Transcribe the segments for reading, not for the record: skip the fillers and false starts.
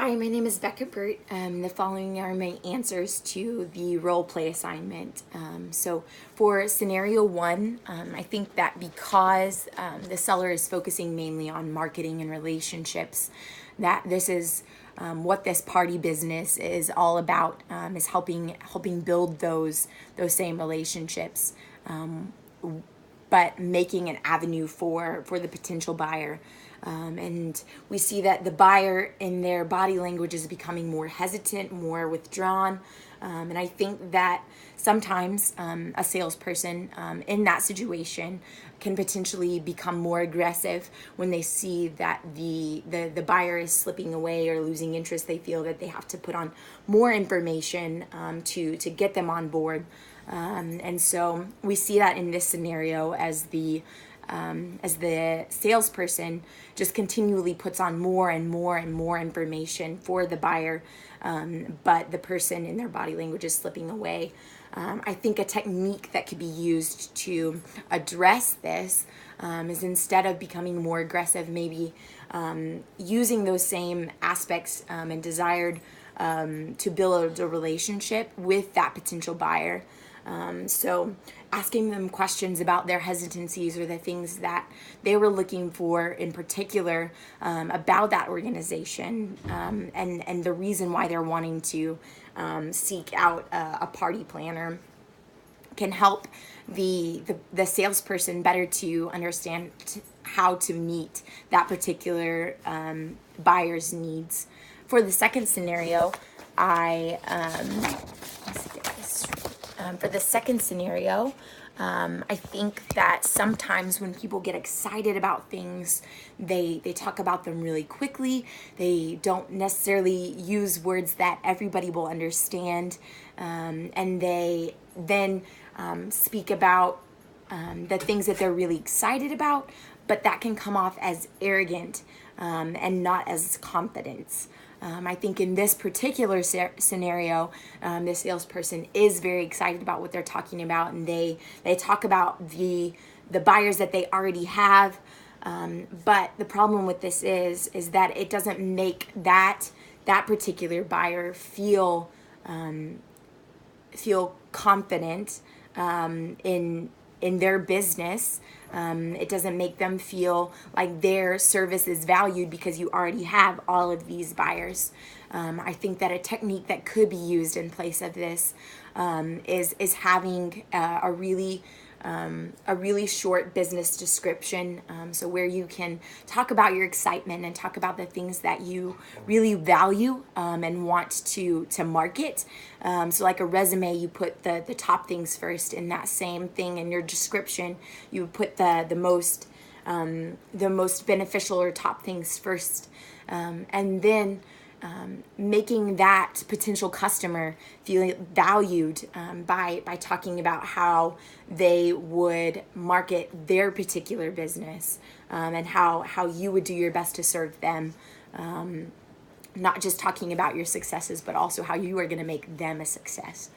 Hi, my name is Becca Burt. The following are my answers to the role play assignment. So for scenario one, I think that because the seller is focusing mainly on marketing and relationships, that this is what this party business is all about, is helping build those same relationships, but making an avenue for the potential buyer. And we see that the buyer in their body language is becoming more hesitant, more withdrawn. And I think that sometimes a salesperson in that situation can potentially become more aggressive when they see that the buyer is slipping away or losing interest. They feel that they have to put on more information to get them on board. And so we see that in this scenario as the salesperson just continually puts on more and more and more information for the buyer, but the person in their body language is slipping away. I think a technique that could be used to address this is, instead of becoming more aggressive, maybe using those same aspects and desired to build a relationship with that potential buyer. So asking them questions about their hesitancies or the things that they were looking for in particular about that organization, and the reason why they're wanting to seek out a party planner can help the salesperson better to understand how to meet that particular buyer's needs. For the second scenario, I think that sometimes when people get excited about things, they talk about them really quickly. They don't necessarily use words that everybody will understand, and they then speak about the things that they're really excited about, but that can come off as arrogant and not as confidence. I think in this particular scenario, the salesperson is very excited about what they're talking about, and they talk about the buyers that they already have. But the problem with this is that it doesn't make that particular buyer feel confident in their business. It doesn't make them feel like their service is valued because you already have all of these buyers. I think that a technique that could be used in place of this is having a really short business description, so where you can talk about your excitement and talk about the things that you really value and want to market. So like a resume, you put the top things first. In that same thing in your description, you put the most beneficial or top things first, and then making that potential customer feel valued by talking about how they would market their particular business, and how you would do your best to serve them. Not just talking about your successes, but also how you are going to make them a success.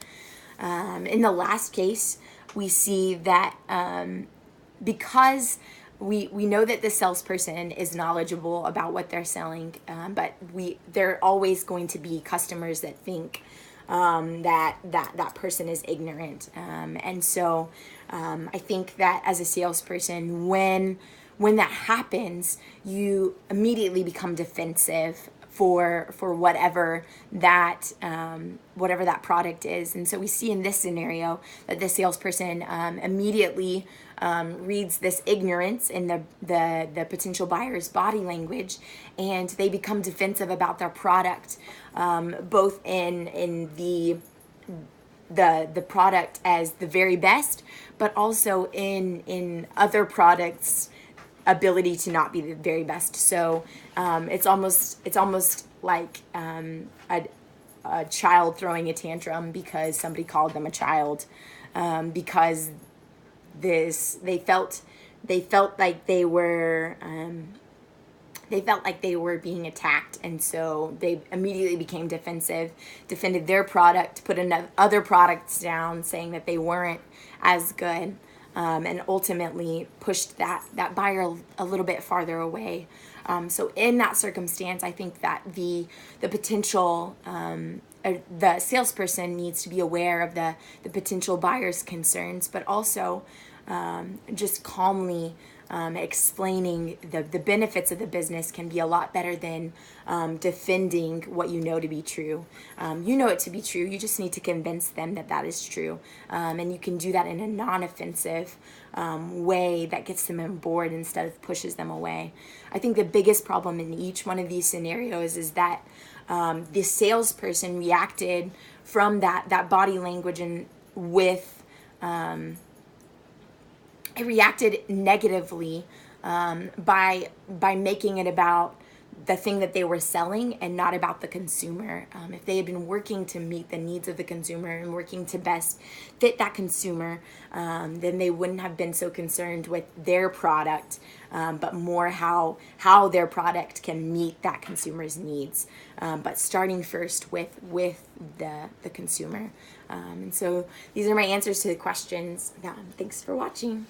In the last case, we see that because we know that the salesperson is knowledgeable about what they're selling, but there are always going to be customers that think that person is ignorant, and so I think that as a salesperson, when that happens, you immediately become defensive for whatever that product is. And so we see in this scenario that the salesperson immediately reads this ignorance in the potential buyer's body language, and they become defensive about their product, both in the product as the very best, but also in other products' ability to not be the very best. So it's almost like a child throwing a tantrum because somebody called them a child, because they felt like they were being attacked, and so they immediately became defensive, defended their product, put other products down, saying that they weren't as good. and ultimately pushed that buyer a little bit farther away. So in that circumstance, I think that the potential the salesperson needs to be aware of the potential buyer's concerns, but also just calmly explaining the benefits of the business can be a lot better than defending what you know to be true. You know it to be true. You just need to convince them that that is true. And you can do that in a non-offensive way that gets them on board instead of pushes them away. I think the biggest problem in each one of these scenarios is that the salesperson reacted from that body language and with it reacted negatively by making it about the thing that they were selling and not about the consumer. If they had been working to meet the needs of the consumer and working to best fit that consumer, then they wouldn't have been so concerned with their product, but more how their product can meet that consumer's needs. But starting first with the consumer. And so these are my answers to the questions. Thanks for watching.